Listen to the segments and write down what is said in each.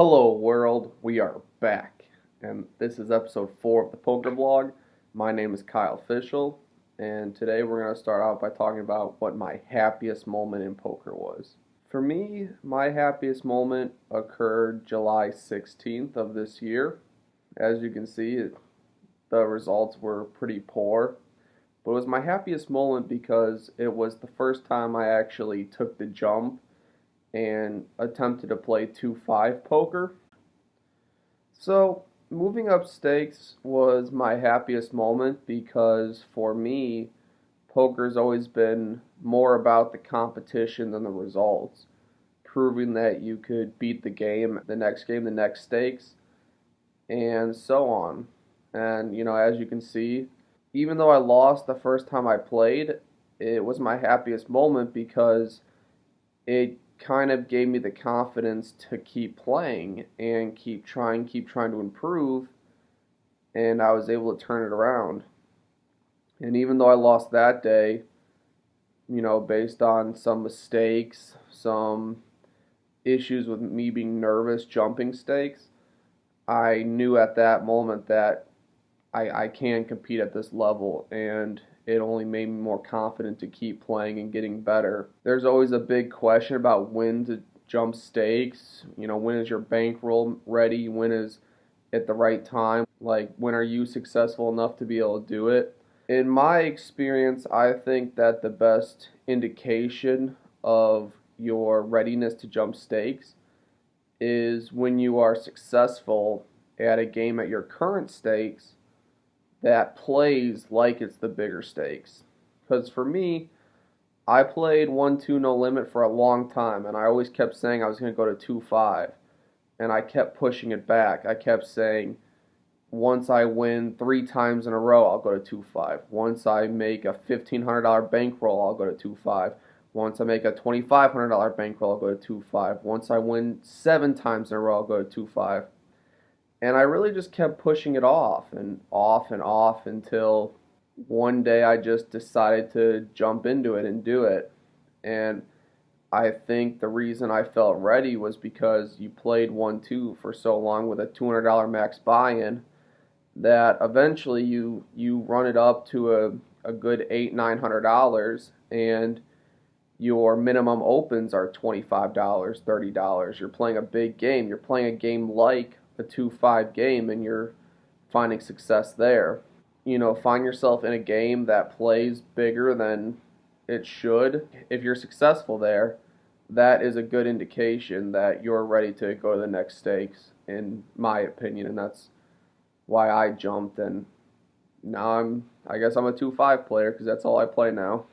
Hello world, we are back, and this is episode 4 of the Poker Blog. My name is Kyle Fischl, and today we're going to start out by talking about what my happiest moment in poker was. For me, my happiest moment occurred July 16th of this year. As you can see, the results were pretty poor, but it was my happiest moment because it was the first time I actually took the jump and attempted to play 2-5 poker. So, moving up stakes was my happiest moment because for me, poker's always been more about the competition than the results. Proving that you could beat the game, the next stakes, and so on. And, as you can see, even though I lost the first time I played, it was my happiest moment because it kind of gave me the confidence to keep playing and keep trying to improve, and I was able to turn it around. And even though I lost that day, based on some mistakes, some issues with me being nervous jumping stakes, I knew at that moment that I can compete at this level, and it only made me more confident to keep playing and getting better. There's always a big question about when to jump stakes. When is your bankroll ready? When is it the right time? Like, when are you successful enough to be able to do it? In my experience, I think that the best indication of your readiness to jump stakes is when you are successful at a game at your current stakes that plays like it's the bigger stakes. Because for me, I played 1-2 no limit for a long time, and I always kept saying I was going to go to 2-5, and I kept pushing it back. I kept saying, once I win 3 times in a row, I'll go to 2-5. Once I make a $1,500 bankroll, I'll go to 2-5. Once I make a $2,500 bankroll, I'll go to 2-5. Once I win 7 times in a row, I'll go to 2-5. And I really just kept pushing it off and off and off until one day I just decided to jump into it and do it. And I think the reason I felt ready was because you played 1-2 for so long with a $200 max buy-in that eventually you run it up to a good $800-900, and your minimum opens are $25, $30. You're playing a big game. You're playing a game like a 2-5 game, and you're finding success there. Find yourself in a game that plays bigger than it should. If you're successful there, that is a good indication that you're ready to go to the next stakes, in my opinion, and that's why I jumped. And now I guess I'm a 2-5 player because that's all I play now.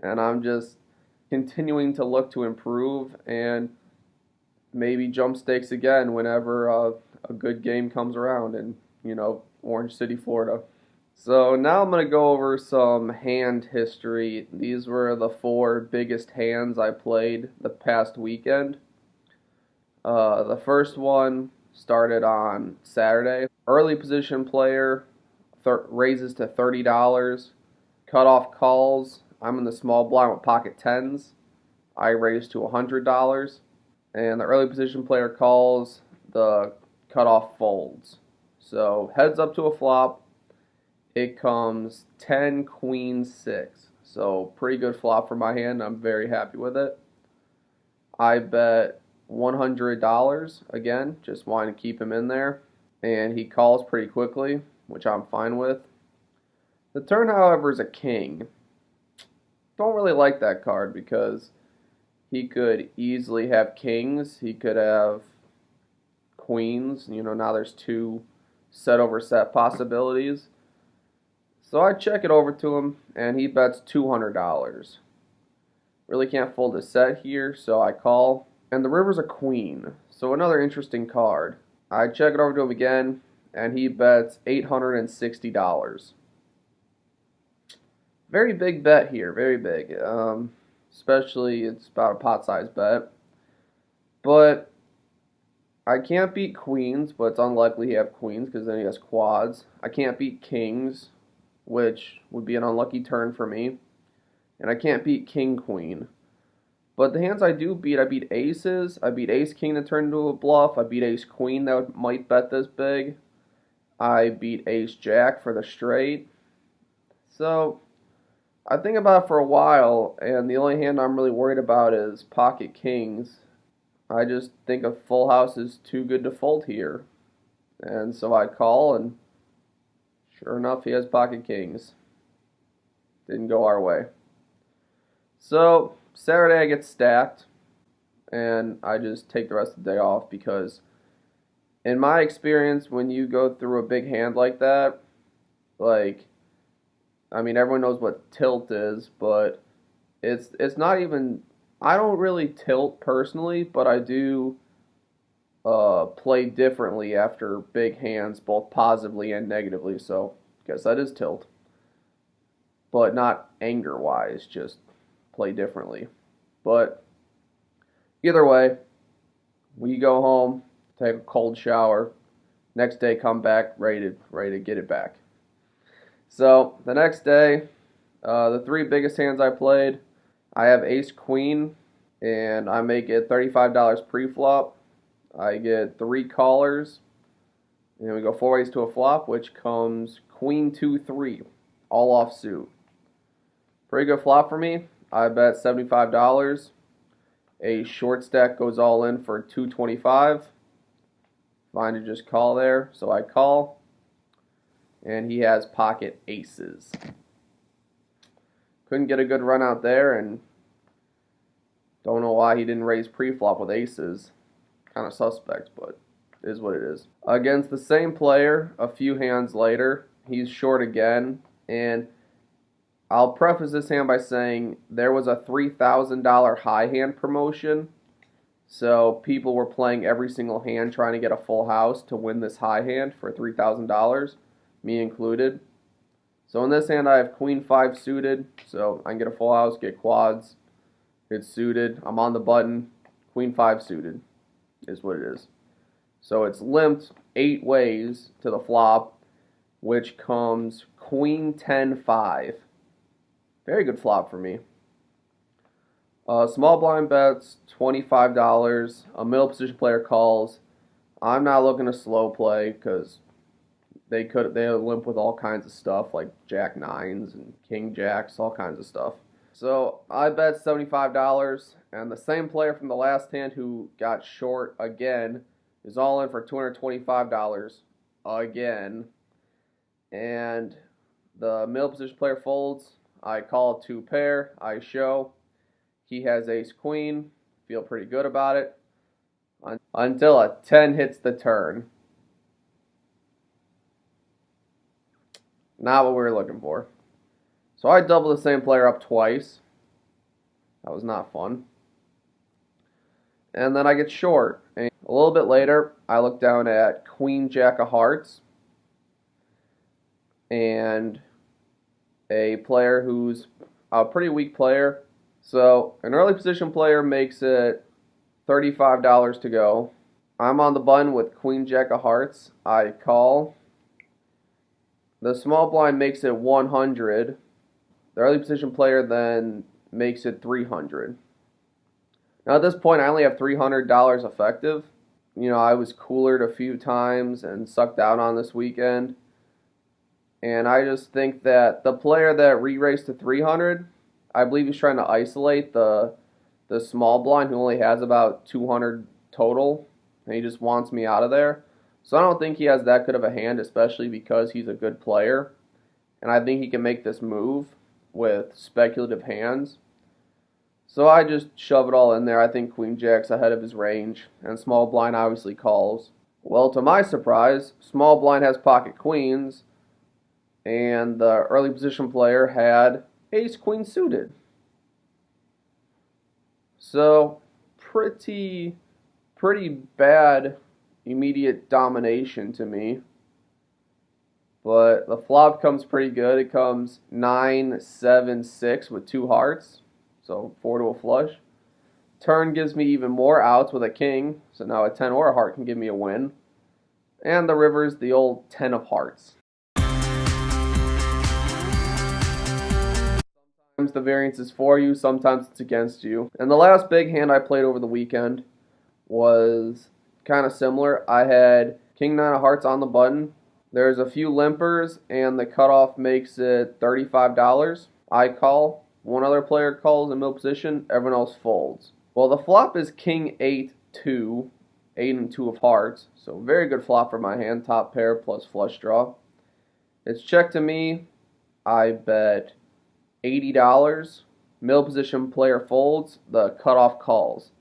And I'm just continuing to look to improve and maybe jump stakes again whenever a good game comes around in, Orange City, Florida. So now I'm going to go over some hand history. These were the 4 biggest hands I played the past weekend. The first one started on Saturday. Early position player raises to $30. Cutoff calls. I'm in the small blind with pocket tens. I raised to $100. And the early position player calls, the cutoff folds. So heads up to a flop, it comes 10, queen, 6. So pretty good flop for my hand. I'm very happy with it. I bet $100, again, just wanting to keep him in there. And he calls pretty quickly, which I'm fine with. The turn, however, is a king. Don't really like that card because he could easily have kings. He could have queens. Now there's 2 set over set possibilities. So I check it over to him, and he bets $200. Really can't fold a set here, so I call. And the river's a queen, so another interesting card. I check it over to him again, and he bets $860. Very big bet here, very big. Especially, it's about a pot-sized bet. But I can't beat queens, but it's unlikely he have queens because then he has quads. I can't beat kings, which would be an unlucky turn for me. And I can't beat king-queen. But the hands I do beat, I beat aces. I beat ace king to turn into a bluff. I beat ace queen that might bet this big. I beat ace jack for the straight. So I think about it for a while, and the only hand I'm really worried about is pocket kings. I just think a full house is too good to fold here. And so I call, and sure enough, he has pocket kings. Didn't go our way. So Saturday I get stacked, and I just take the rest of the day off because in my experience, when you go through a big hand like that, everyone knows what tilt is, but it's not even. I don't really tilt personally, but I do play differently after big hands, both positively and negatively. So I guess that is tilt, but not anger-wise, just play differently. But either way, we go home, take a cold shower, next day come back ready to get it back. So the next day, the three biggest hands I played, I have ace queen, and I make it $35 pre-flop. I get 3 callers, and we go 4 ways to a flop, which comes queen 2-3, all off suit. Pretty good flop for me. I bet $75. A short stack goes all in for $225. Fine to just call there, so I call. And he has pocket aces. Couldn't get a good run out there, and don't know why he didn't raise pre-flop with aces. Kind of suspect, but it is what it is. Against the same player, a few hands later, he's short again, and I'll preface this hand by saying there was a $3,000 high hand promotion, so people were playing every single hand trying to get a full house to win this high hand for $3,000, me included. So in this hand I have queen 5 suited, so I can get a full house, get quads, it's suited, I'm on the button, queen 5 suited is what it is. So it's limped 8 ways to the flop, which comes queen 10-5. Very good flop for me. Small blind bets, $25. A middle position player calls. I'm not looking to slow play because they limp with all kinds of stuff like jack nines and king jacks, all kinds of stuff. So I bet $75, and the same player from the last hand who got short again is all in for $225 again. And the middle position player folds. I call 2 pair. I show. He has ace queen. Feel pretty good about it. Until a 10 hits the turn. Not what we were looking for. So I double the same player up twice. That was not fun. And then I get short. And a little bit later, I look down at queen jack of hearts. And a player who's a pretty weak player. So an early position player makes it $35 to go. I'm on the button with queen jack of hearts. I call. The small blind makes it $100. The early position player then makes it $300. Now at this point I only have $300 effective. I was coolered a few times and sucked out on this weekend. And I just think that the player that re-raced to 300, I believe he's trying to isolate the small blind who only has about 200 total, and he just wants me out of there. So I don't think he has that good of a hand, especially because he's a good player. And I think he can make this move with speculative hands. So I just shove it all in there. I think queen jack's ahead of his range, and small blind obviously calls. Well, to my surprise, small blind has pocket queens, and the early position player had ace queen suited. So pretty bad immediate domination to me. But the flop comes pretty good. It comes 9-7-6 with 2 hearts, so 4 to a flush. Turn gives me even more outs with a king, so now a 10 or a heart can give me a win. And the river's the old 10 of hearts. the variance is for you, sometimes it's against you. And the last big hand I played over the weekend was kind of similar. I had King 9 of Hearts on the button. There's a few limpers, and the cutoff makes it $35. I call. One other player calls in middle position. Everyone else folds. Well, the flop is King 8-2, 8 and 2 of hearts. So very good flop for my hand. Top pair plus flush draw. It's check to me. I bet $80. Middle position player folds. The cutoff calls.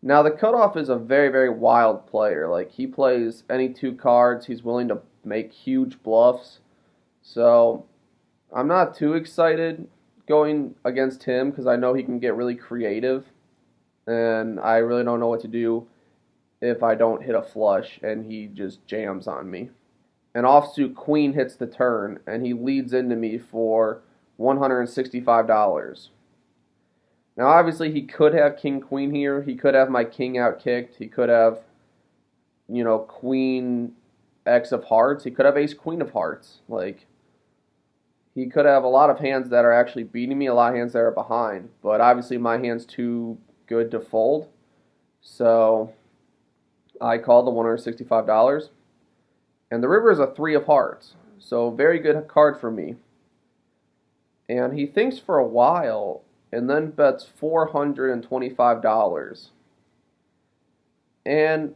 Now the cutoff is a very, very wild player. Like, he plays any two cards. He's willing to make huge bluffs. So I'm not too excited going against him because I know he can get really creative. And I really don't know what to do if I don't hit a flush and he just jams on me. An offsuit queen hits the turn and he leads into me for $165. Now obviously he could have king queen here. He could have my king out kicked. He could have, queen x of hearts. He could have ace queen of hearts. Like, he could have a lot of hands that are actually beating me, a lot of hands that are behind. But obviously my hand's too good to fold. So I called the $165. And the river is a 3 of hearts. So very good card for me. And he thinks for a while and then bets $425. And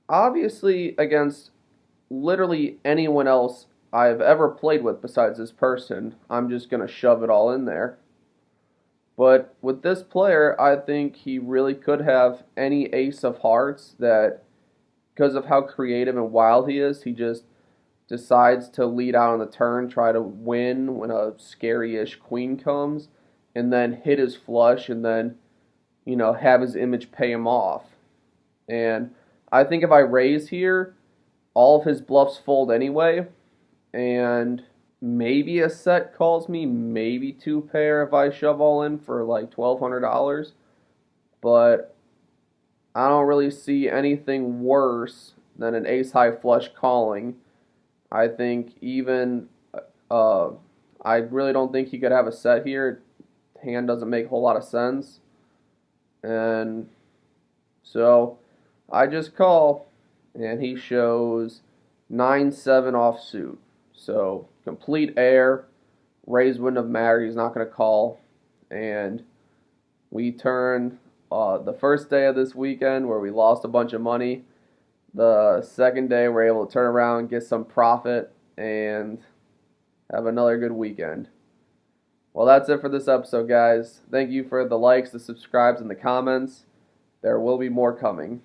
obviously against literally anyone else I've ever played with besides this person, I'm just going to shove it all in there. But with this player, I think he really could have any ace of hearts that, because of how creative and wild he is, he just decides to lead out on the turn, try to win when a scary-ish queen comes, and then hit his flush and then, have his image pay him off. And I think if I raise here, all of his bluffs fold anyway, and maybe a set calls me, maybe two pair if I shove all in for like $1,200, but I don't really see anything worse than an ace-high flush calling. I think even, I really don't think he could have a set here. Hand doesn't make a whole lot of sense. And so I just call, and he shows 9-7 offsuit. So complete air, raise wouldn't have mattered, he's not going to call. And we turn the first day of this weekend where we lost a bunch of money. The second day we're able to turn around, get some profit, and have another good weekend. Well, that's it for this episode, guys. Thank you for the likes, the subscribes, and the comments. There will be more coming.